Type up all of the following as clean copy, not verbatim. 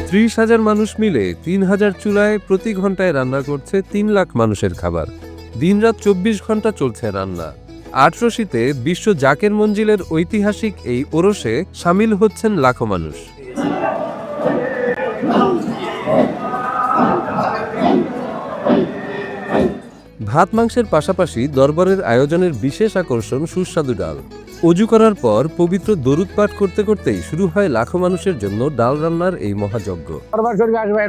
30,000 মানুষ মিলে 3,000 চুলায় প্রতি ঘন্টায় রান্না করছে 3 লাখ মানুষের খাবার। দিনরাত 24 ঘন্টা চলছে রান্না। আটরশিতে বিশ্ব জাকের মঞ্জিলের ঐতিহাসিক এই ওরসে সামিল হচ্ছেন লাখো মানুষ। ভাত মাংসের পাশাপাশি দরবারের আয়োজনের বিশেষ আকর্ষণ সুস্বাদু ডাল। অজু করার পর পবিত্র দরুদ পাঠ করতে করতেই শুরু হয় লাখো মানুষের জন্য ডাল রান্নার এই মহাযজ্ঞ।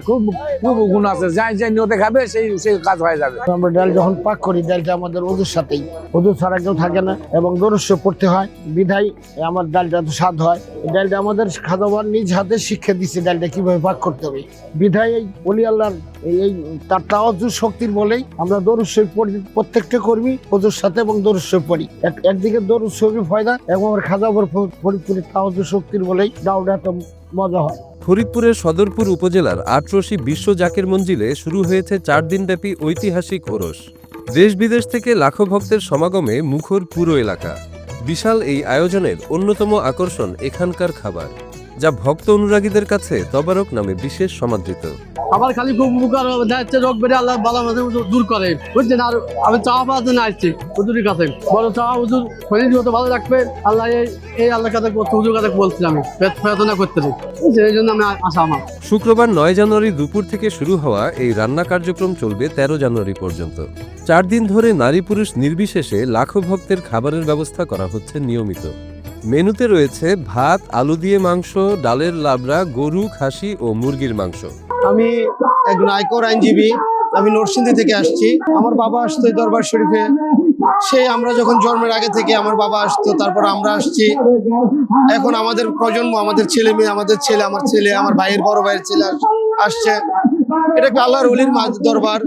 খুব গুণ আছে, যাই যাই নিয়তে খাবে সেই কাজ হয়ে যাবে। আমরা ডাল যখন পাক করি, ডালটা আমাদের ওজুর সাথেই, ওজু ছাড়া কেউ থাকে না এবং দরুদ পড়তে হয় বিধায় আমার ডালটা তো স্বাদ হয়। এই ডালটা আমাদের খাদাবার নিজ হাতে শিক্ষা দিচ্ছে ডালটা কিভাবে পাক করতে হবে। বিধায় এই ওলি আল্লাহর এই তার তাওয়াজ্জুদ শক্তির বলেই আমরা দরুদ শরীফ পড়ি, প্রত্যেকটা কর্মী ওজুর সাথে এবং দরুদ শরীফ পড়ি। একদিকে দরুদ শরীফ ফয়দা এবং আমার খাদাবার ফরিদপুরের তাওয়াজ্জুদ শক্তির বলেই ডালটা এত মজা হয়। ফরিদপুরের সদরপুর উপজেলার আটরশি বিশ্ব জাকের মঞ্জিলে শুরু হয়েছে 4 দিনব্যাপী ঐতিহাসিক ওরস। দেশ বিদেশ থেকে লাখো ভক্তের সমাগমে মুখর পুরো এলাকা। বিশাল এই আয়োজনের অন্যতম আকর্ষণ এখানকার খাবার, যা ভক্ত অনুরাগীদের কাছে তবারক নামে বিশেষ সমাদৃত। আমার খালি খুব উপকার যাচ্ছে, রোগ বেড়ে আল্লাহ বালা মাঝে দূর করে, বুঝছেন। আর আমি চাওয়া পাওয়ার জন্য আসছি হুজুরের কাছে, বড় চাওয়া হুজুর শরীর যত ভালো রাখবে আল্লাহ, এই আল্লাহর কাছে হুজুর কাছে বলছি আমি প্রার্থনা করতে, সেই জন্য আমি আসা। আমার শুক্রবার 9 জানুয়ারি দুপুর থেকে শুরু হওয়া এই রান্না কার্যক্রম চলবে 13 জানুয়ারি পর্যন্ত। 4 দিন ধরে নারী পুরুষ নির্বিশেষে লাখো ভক্তের খাবারের ব্যবস্থা করা হচ্ছে নিয়মিত। মেনুতে রয়েছে ভাত, আলু দিয়ে মাংস, ডালের লাবড়া, গরু, খাসি ও মুরগির মাংস। আমি একজন আয়কর আইনজীবী, আমি নরসিংদী থেকে আসছি। আমার বাবা আসতো এই দরবার শরীফে, আমরা যখন জন্মের আগে থেকে আমার বাবা আসতো, তারপর আমরা আসছি। এখন আমাদের প্রজন্ম, আমাদের ছেলে মেয়ে, আমাদের ছেলে, আমার ছেলে, আমার ভাইয়ের বড় ভাইয়ের ছেলে আসছে। এটা একটা আল্লাহর ওলির দরবার।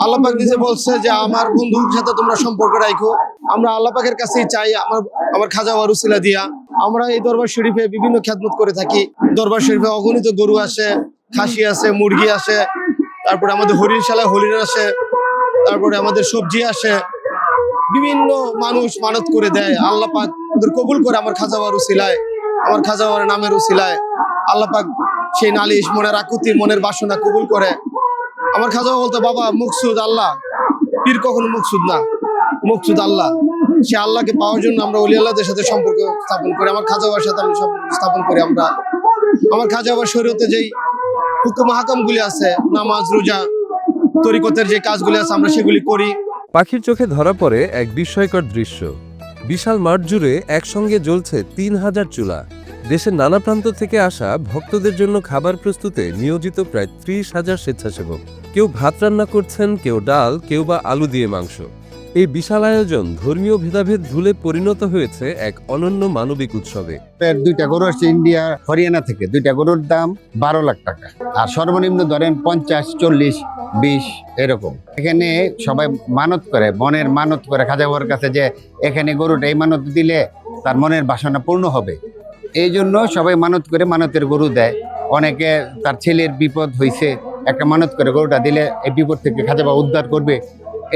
আল্লাহ পাক নিজে বলছে যে আমার বন্ধুর সাথে তোমরা সম্পর্ক রাখো। আমরা আল্লাহ পাকের কাছেই চাই, আমার খাজা ওয়ার উসিলা দিয়া আমরা এই দরবার শরীফে বিভিন্ন খেদমত করে থাকি। দরবার শরীফে অগণিত গরু আসে, খাসি আছে, মুরগি আসে, তারপরে আমাদের হরিণশালায় হরিণ আসে, তারপরে আমাদের সবজি আসে। বিভিন্ন মানুষ মানত করে দেয়, আল্লাহ পাক ওদের কবুল করে। আমার খাজা ওয়ার উসিলায়, আমার খাজা ওয়ার নামের উসিলায় আল্লাহ পাক সেই নালিশ, মনের আকুতি, মনের বাসনা কবুল করে। আমার খাজা বলতো, বাবা মুকসুদ আল্লাহ, পীর কখনো মুকসুদ না, মুকসুদ আল্লাহ। সে আল্লাহকে পাওয়ার জন্য আমরা ওলি আল্লাহদের সাথে সম্পর্ক স্থাপন করি। আমার খাজা বাবার সাথে আমি সম্পর্ক স্থাপন করি। আমার খাজা বাবার শরীয়তে যেই হুকুম হাকামগুলি আছে, নামাজ, রোজা, তরিকতের যে কাজগুলি আছে, আমরা সেগুলি করি। পাখির চোখে ধরা পড়ে এক বিস্ময়কর দৃশ্য। বিশাল মাঠ জুড়ে একসঙ্গে জ্বলছে 3,000 চুলা। দেশের নানা প্রান্ত থেকে আসা ভক্তদের জন্য খাবার প্রস্তুতে নিয়োজিত প্রায় 30,000 স্বেচ্ছাসেবক। কেউ ভাত রান্না করছেন, কেউ ডাল, কেউ বা আলু দিয়ে মাংস। এই বিশাল আয়োজন ধর্মীয় ভেদাভেদ ভুলে পরিণত হয়েছে এক অনন্য মানবিক উৎসবে। 2টা গরু আসছে ইন্ডিয়া, হরিয়ানা থেকে। 2টা গরুর দাম 12 লাখ টাকা। আর সর্বনিম্ন ধরেন 50, 40, 20 এরকম। এখানে সবাই মানত করে, মনের মানত করে খাজা বাবার কাছে যে এখানে গরুটা এই মানত দিলে তার মনের বাসনা পূর্ণ হবে। এই জন্য সবাই মানত করে, মানতের গরু দেয়। অনেকে তার ছেলের বিপদ হয়েছে, একটা মানত করে গরুটা দিলে এই বিপদ থেকে খাজা বাবা উদ্ধার করবে।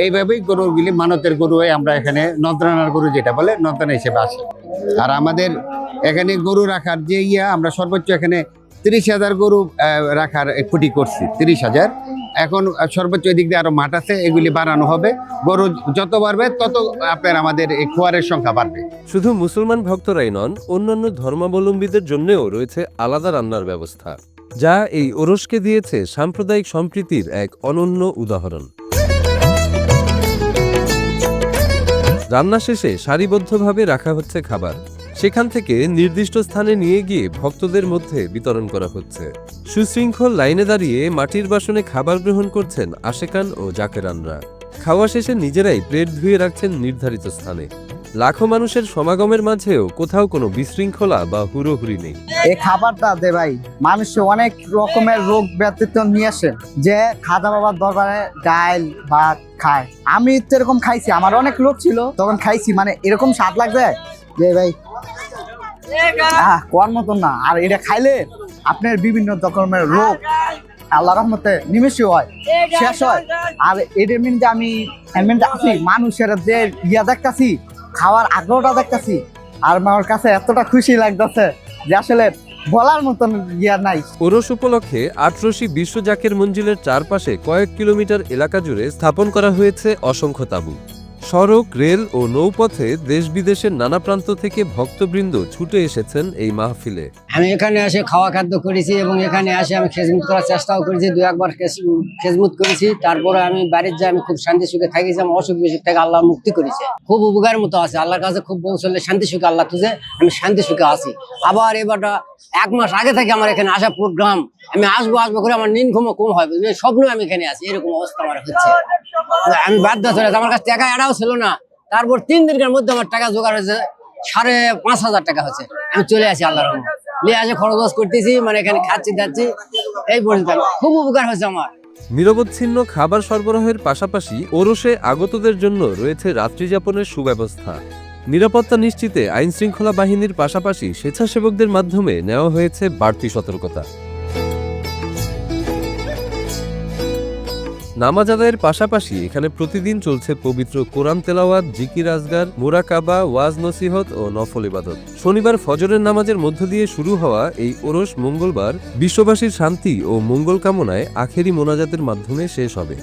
এইভাবেই গরুগুলি মানতের গরু হয়ে আমরা এখানে নজরানার গরু যেটা বলে নজরানা হিসেবে আসে। আর আমাদের এখানে গরু রাখার যে আমরা সর্বোচ্চ এখানে 30,000 গরু রাখার খুঁটি করছি। 30,000। এখন সর্বোচ্চ এদিক দিয়ে আরো মাঠ আছে, এগুলি বাড়ানো হবে। গরু যত বাড়বে তত আপনার আমাদের এই খোয়ারের সংখ্যা বাড়বে। শুধু মুসলমান ভক্তরাই নন, অন্যান্য ধর্মাবলম্বীদের জন্যও রয়েছে আলাদা রান্নার ব্যবস্থা, যা এই ওরসকে দিয়েছে সাম্প্রদায়িক সম্প্রীতির এক অনন্য উদাহরণ। রান্না শেষে সারিবদ্ধভাবে রাখা হচ্ছে খাবার। সেখান থেকে নির্দিষ্ট স্থানে নিয়ে গিয়ে ভক্তদের মধ্যে বিতরণ করা হচ্ছে। সুশৃঙ্খল লাইনে দাঁড়িয়ে মাটির বাসনে খাবার গ্রহণ করছেন আশেকান ও জাকেরানরা। খাওয়া শেষে নিজেরাই প্লেট ধুয়ে রাখছেন নির্ধারিত স্থানে। লাখো মানুষের সমাগমের মাঝেও কোথাও কোনো বিশৃঙ্খলা বা হুড়োহুড়ি নেই। এই খাবারটা দে ভাই, মানুষ অনেক রকমের রোগ ব্যতীত নিয়ে আসে, যে খাজা বাবার দরবারে ডাল ভাত খায়। আমি তো এরকম খাইছি, আমার অনেক লোক ছিল তখন খাইছি, মানে এরকম স্বাদ লাগছে যে ভাই কোয়ার মতন না। আর এটা খাইলে আপনার বিভিন্ন রকমের রোগ আল্লাহ রহমতে নিমেষে হয়, শেষ হয়। আর এটা মিনতে আমি আছি মানুষের যে দেখতেছি, খাওয়ার আগ্রহটা দেখতেছি, আর আমার কাছে এতটা খুশি লাগতেছে যে আসলে বলার মতন ইয়া নাই। ওরস উপলক্ষে আটরশি বিশ্ব জাকের মঞ্জিলের চারপাশে কয়েক কিলোমিটার এলাকা জুড়ে স্থাপন করা হয়েছে অসংখ্য তাঁবু। সড়ক, রেল ও নৌপথে দেশ বিদেশের নানা প্রান্ত থেকে ভক্তবৃন্দ ছুটে এসেছেন এই মাহফিলে। আমি এখানে এসে খাওয়া খাদ্য করেছি এবং এখানে এসে আমি খেজমত করার চেষ্টাও করেছি, 2-1 খেজমত করেছি। তারপরে আমি বাড়ির যাই, আমি খুব শান্তি সুখে থাকিছি, আমার অসুখ বিসুখ থেকে আল্লাহ মুক্তি করেছে, খুব উপকার মতো আছে। আল্লাহর কাছে খুব পৌঁছলে শান্তি সুখে আল্লাহ তুঝে আমি শান্তি সুখে আছি। আবার এবারটা 1 মাস আগে থেকে আমার এখানে আসা প্রোগ্রাম, আমি আসবো করে আমার নিন ঘুমও কম হয়, স্বপ্ন আমি এখানে আছি, এরকম অবস্থা আমার হচ্ছে। আমি বাধ্য চলে আমার কাছে টাকা এটাও ছিল না। তারপর 3 দিনের মধ্যে আমার টাকা জোগাড় হয়েছে, 5,500 টাকা হচ্ছে। আমি চলে আসি আল্লাহর রহমতে, নিয়ে আসে খরচ করতেছি, মানে এখানে খাচ্ছি যাচ্ছি, এই পর্যন্ত খুব উপকার হয়েছে আমার। নিরবচ্ছিন্ন খাবার সরবরাহের পাশাপাশি ওরসে আগতদের জন্য রয়েছে রাত্রিযাপনের সুব্যবস্থা। নিরাপত্তা নিশ্চিতে আইন শৃঙ্খলা বাহিনীর পাশাপাশি স্বেচ্ছাসেবকদের মাধ্যমে নেওয়া হয়েছে বাড়তি সতর্কতা। নামাজ আদায়ের পাশাপাশি এখানে প্রতিদিন চলছে পবিত্র কোরআন তেলাওয়াত, জিকির আজগার, মুরাকাবা, ওয়াজ নসিহত ও নফল ইবাদত। শনিবার ফজরের নামাজের মধ্য দিয়ে শুরু হওয়া এই ওরস মঙ্গলবার বিশ্ববাসীর শান্তি ও মঙ্গল কামনায় আখেরি মোনাজাতের মাধ্যমে শেষ হবে।